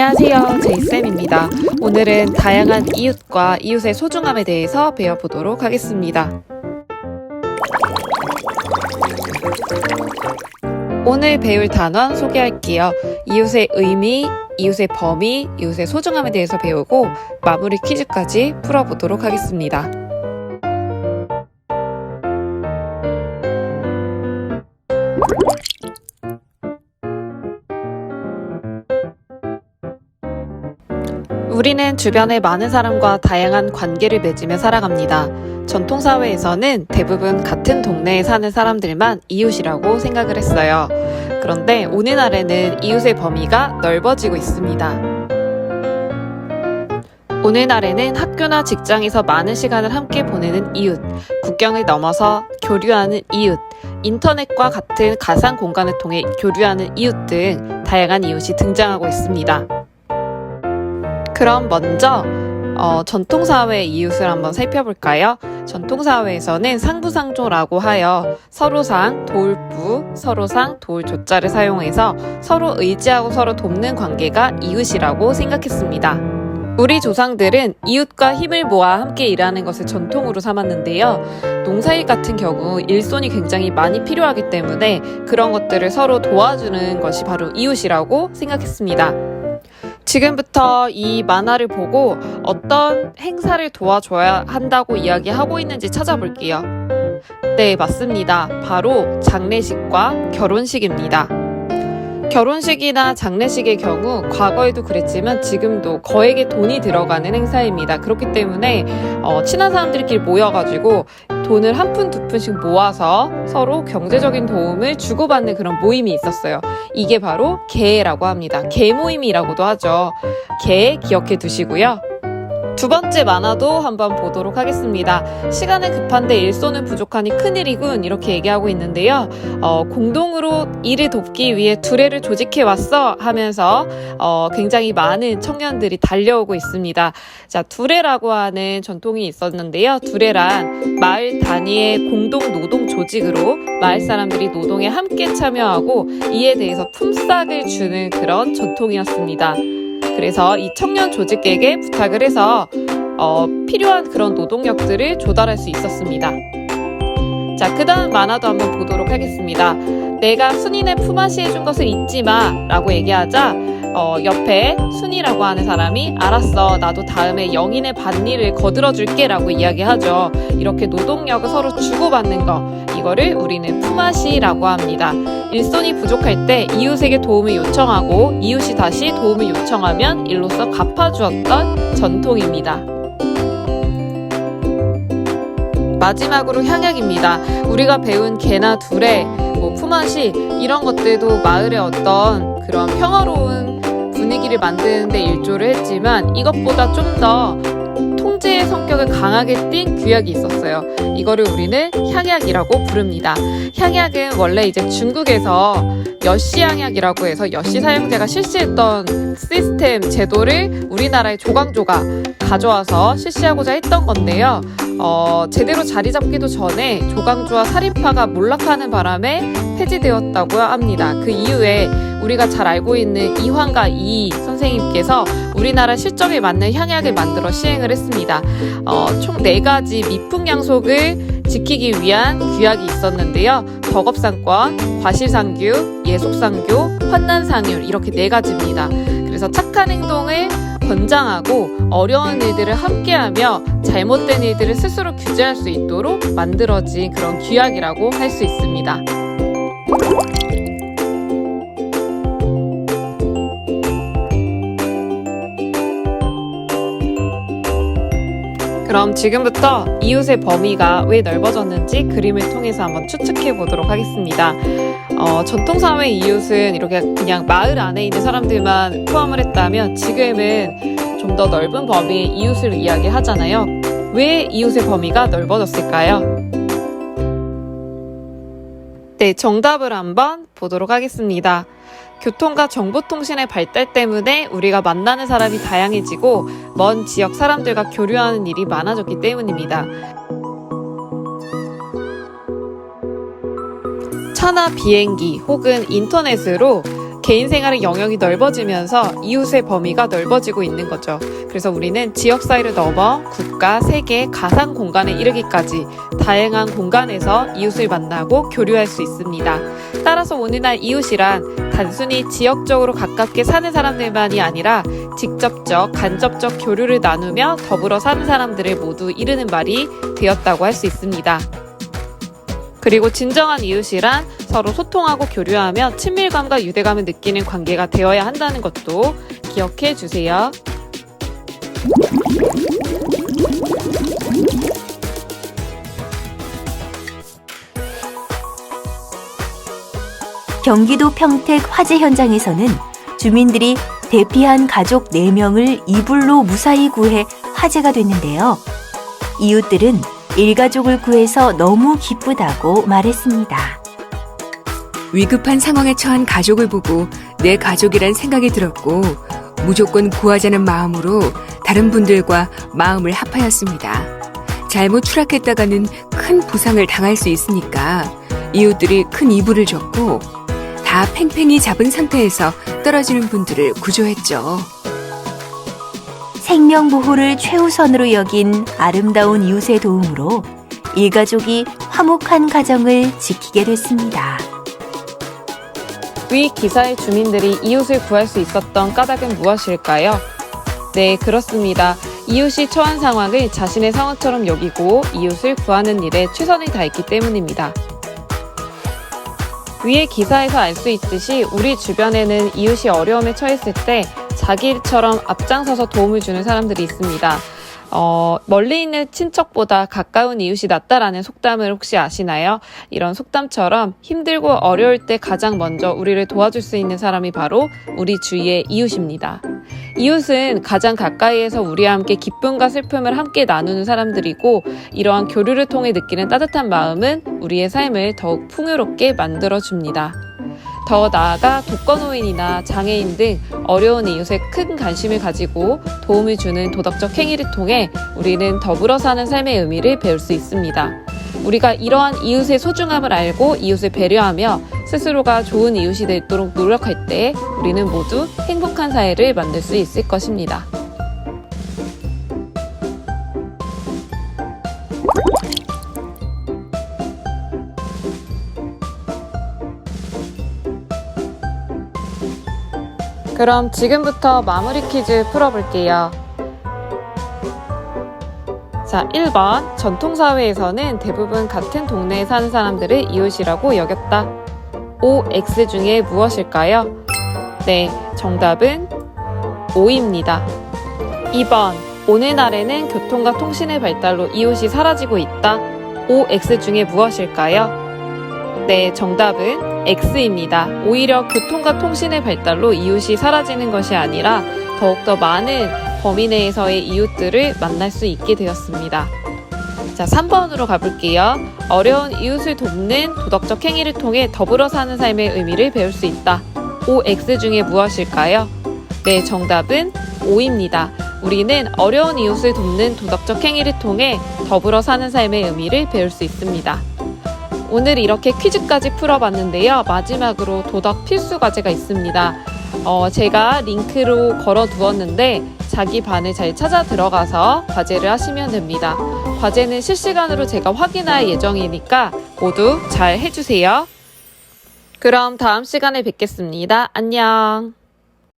안녕하세요, 제이쌤입니다. 오늘은 다양한 이웃과 이웃의 소중함에 대해서 배워보도록 하겠습니다. 오늘 배울 단원 소개할게요. 이웃의 의미, 이웃의 범위, 이웃의 소중함에 대해서 배우고 마무리 퀴즈까지 풀어보도록 하겠습니다. 우리는 주변의 많은 사람과 다양한 관계를 맺으며 살아갑니다. 전통사회에서는 대부분 같은 동네에 사는 사람들만 이웃이라고 생각을 했어요. 그런데 오늘날에는 이웃의 범위가 넓어지고 있습니다. 오늘날에는 학교나 직장에서 많은 시간을 함께 보내는 이웃, 국경을 넘어서 교류하는 이웃, 인터넷과 같은 가상 공간을 통해 교류하는 이웃 등 다양한 이웃이 등장하고 있습니다. 그럼 먼저 전통사회의 이웃을 한번 살펴볼까요? 전통사회에서는 상부상조라고 하여 서로상 도울부, 서로상 도울조자를 사용해서 서로 의지하고 서로 돕는 관계가 이웃이라고 생각했습니다. 우리 조상들은 이웃과 힘을 모아 함께 일하는 것을 전통으로 삼았는데요. 농사일 같은 경우 일손이 굉장히 많이 필요하기 때문에 그런 것들을 서로 도와주는 것이 바로 이웃이라고 생각했습니다. 지금부터 이 만화를 보고 어떤 행사를 도와줘야 한다고 이야기하고 있는지 찾아볼게요. 네, 맞습니다. 바로 장례식과 결혼식입니다. 결혼식이나 장례식의 경우 과거에도 그랬지만 지금도 거액의 돈이 들어가는 행사입니다. 그렇기 때문에 친한 사람들끼리 모여가지고 돈을 한 푼, 두 푼씩 모아서 서로 경제적인 도움을 주고받는 그런 모임이 있었어요. 이게 바로 계라고 합니다. 계모임이라고도 하죠. 계 기억해 두시고요. 두 번째 만화도 한번 보도록 하겠습니다. 시간은 급한데 일손은 부족하니 큰일이군 이렇게 얘기하고 있는데요. 공동으로 일을 돕기 위해 두레를 조직해 왔어 하면서 굉장히 많은 청년들이 달려오고 있습니다. 자, 두레라고 하는 전통이 있었는데요. 두레란 마을 단위의 공동 노동 조직으로 마을 사람들이 노동에 함께 참여하고 이에 대해서 품삯을 주는 그런 전통이었습니다. 그래서 이 청년 조직에게 부탁을 해서 필요한 그런 노동력들을 조달할 수 있었습니다. 자, 그 다음 만화도 한번 보도록 하겠습니다. 내가 순이네 품앗이 해준 것을 잊지 마 라고 얘기하자 옆에 순이라고 하는 사람이 알았어, 나도 다음에 영인의 밭일을 거들어줄게 라고 이야기하죠. 이렇게 노동력을 서로 주고받는 거, 이거를 우리는 품앗이라고 합니다. 일손이 부족할 때 이웃에게 도움을 요청하고 이웃이 다시 도움을 요청하면 일로써 갚아주었던 전통입니다. 마지막으로 향약입니다. 우리가 배운 개나 두레, 품앗이 이런 것들도 마을의 어떤 그런 평화로운 분위기를 만드는 데 일조를 했지만 이것보다 좀 더 통제의 성격을 강하게 띈 규약이 있었어요. 이거를 우리는 향약이라고 부릅니다. 향약은 원래 이제 중국에서 여씨 향약이라고 해서 여씨 사형제가 실시했던 시스템 제도를 우리나라의 조광조가 가져와서 실시하고자 했던 건데요. 제대로 자리 잡기도 전에 조광조와 사립파가 몰락하는 바람에 폐지되었다고 합니다. 그 이후에 우리가 잘 알고 있는 이황가 이 선생님께서 우리나라 실정에 맞는 향약을 만들어 시행을 했습니다. 총 4가지 미풍양속을 지키기 위한 규약이 있었는데요. 덕업상권, 과실상규, 예속상규, 환난상율 이렇게 4가지입니다. 그래서 착한 행동을 권장하고 어려운 일들을 함께하며 잘못된 일들을 스스로 규제할 수 있도록 만들어진 그런 규약이라고 할 수 있습니다. 그럼 지금부터 이웃의 범위가 왜 넓어졌는지 그림을 통해서 한번 추측해 보도록 하겠습니다. 전통사회 이웃은 이렇게 그냥 마을 안에 있는 사람들만 포함을 했다면 지금은 좀 더 넓은 범위의 이웃을 이야기하잖아요. 왜 이웃의 범위가 넓어졌을까요? 네, 정답을 한번 보도록 하겠습니다. 교통과 정보통신의 발달 때문에 우리가 만나는 사람이 다양해지고 먼 지역 사람들과 교류하는 일이 많아졌기 때문입니다. 차나 비행기 혹은 인터넷으로 개인 생활의 영역이 넓어지면서 이웃의 범위가 넓어지고 있는 거죠. 그래서 우리는 지역 사이를 넘어 국가, 세계, 가상 공간에 이르기까지 다양한 공간에서 이웃을 만나고 교류할 수 있습니다. 따라서 오늘날 이웃이란 단순히 지역적으로 가깝게 사는 사람들만이 아니라 직접적, 간접적 교류를 나누며 더불어 사는 사람들을 모두 이르는 말이 되었다고 할 수 있습니다. 그리고 진정한 이웃이란 서로 소통하고 교류하며 친밀감과 유대감을 느끼는 관계가 되어야 한다는 것도 기억해 주세요. 경기도 평택 화재 현장에서는 주민들이 대피한 가족 4명을 이불로 무사히 구해 화재가 됐는데요. 이웃들은 일가족을 구해서 너무 기쁘다고 말했습니다. 위급한 상황에 처한 가족을 보고 내 가족이란 생각이 들었고 무조건 구하자는 마음으로 다른 분들과 마음을 합하였습니다. 잘못 추락했다가는 큰 부상을 당할 수 있으니까 이웃들이 큰 이불을 줬고 다 팽팽히 잡은 상태에서 떨어지는 분들을 구조했죠. 생명보호를 최우선으로 여긴 아름다운 이웃의 도움으로 일가족이 화목한 가정을 지키게 됐습니다. 위 기사의 주민들이 이웃을 구할 수 있었던 까닭은 무엇일까요? 네, 그렇습니다. 이웃이 처한 상황을 자신의 상황처럼 여기고 이웃을 구하는 일에 최선을 다했기 때문입니다. 위의 기사에서 알 수 있듯이 우리 주변에는 이웃이 어려움에 처했을 때 자기 일처럼 앞장서서 도움을 주는 사람들이 있습니다. 멀리 있는 친척보다 가까운 이웃이 낫다라는 속담을 혹시 아시나요? 이런 속담처럼 힘들고 어려울 때 가장 먼저 우리를 도와줄 수 있는 사람이 바로 우리 주위의 이웃입니다. 이웃은 가장 가까이에서 우리와 함께 기쁨과 슬픔을 함께 나누는 사람들이고 이러한 교류를 통해 느끼는 따뜻한 마음은 우리의 삶을 더욱 풍요롭게 만들어줍니다. 더 나아가 독거노인이나 장애인 등 어려운 이웃에 큰 관심을 가지고 도움을 주는 도덕적 행위를 통해 우리는 더불어 사는 삶의 의미를 배울 수 있습니다. 우리가 이러한 이웃의 소중함을 알고 이웃을 배려하며 스스로가 좋은 이웃이 되도록 노력할 때 우리는 모두 행복한 사회를 만들 수 있을 것입니다. 그럼 지금부터 마무리 퀴즈 풀어볼게요. 자, 1번. 전통사회에서는 대부분 같은 동네에 사는 사람들을 이웃이라고 여겼다. OX 중에 무엇일까요? 네, 정답은 O입니다. 2번. 오늘날에는 교통과 통신의 발달로 이웃이 사라지고 있다. OX 중에 무엇일까요? 네, 정답은 X입니다. 오히려 교통과 통신의 발달로 이웃이 사라지는 것이 아니라 더욱더 많은 범위 내에서의 이웃들을 만날 수 있게 되었습니다. 자, 3번으로 가볼게요. 어려운 이웃을 돕는 도덕적 행위를 통해 더불어 사는 삶의 의미를 배울 수 있다. OX 중에 무엇일까요? 네, 정답은 O입니다. 우리는 어려운 이웃을 돕는 도덕적 행위를 통해 더불어 사는 삶의 의미를 배울 수 있습니다. 오늘 이렇게 퀴즈까지 풀어봤는데요. 마지막으로 도덕 필수 과제가 있습니다. 제가 링크로 걸어두었는데 자기 반을 잘 찾아 들어가서 과제를 하시면 됩니다. 과제는 실시간으로 제가 확인할 예정이니까 모두 잘 해주세요. 그럼 다음 시간에 뵙겠습니다. 안녕.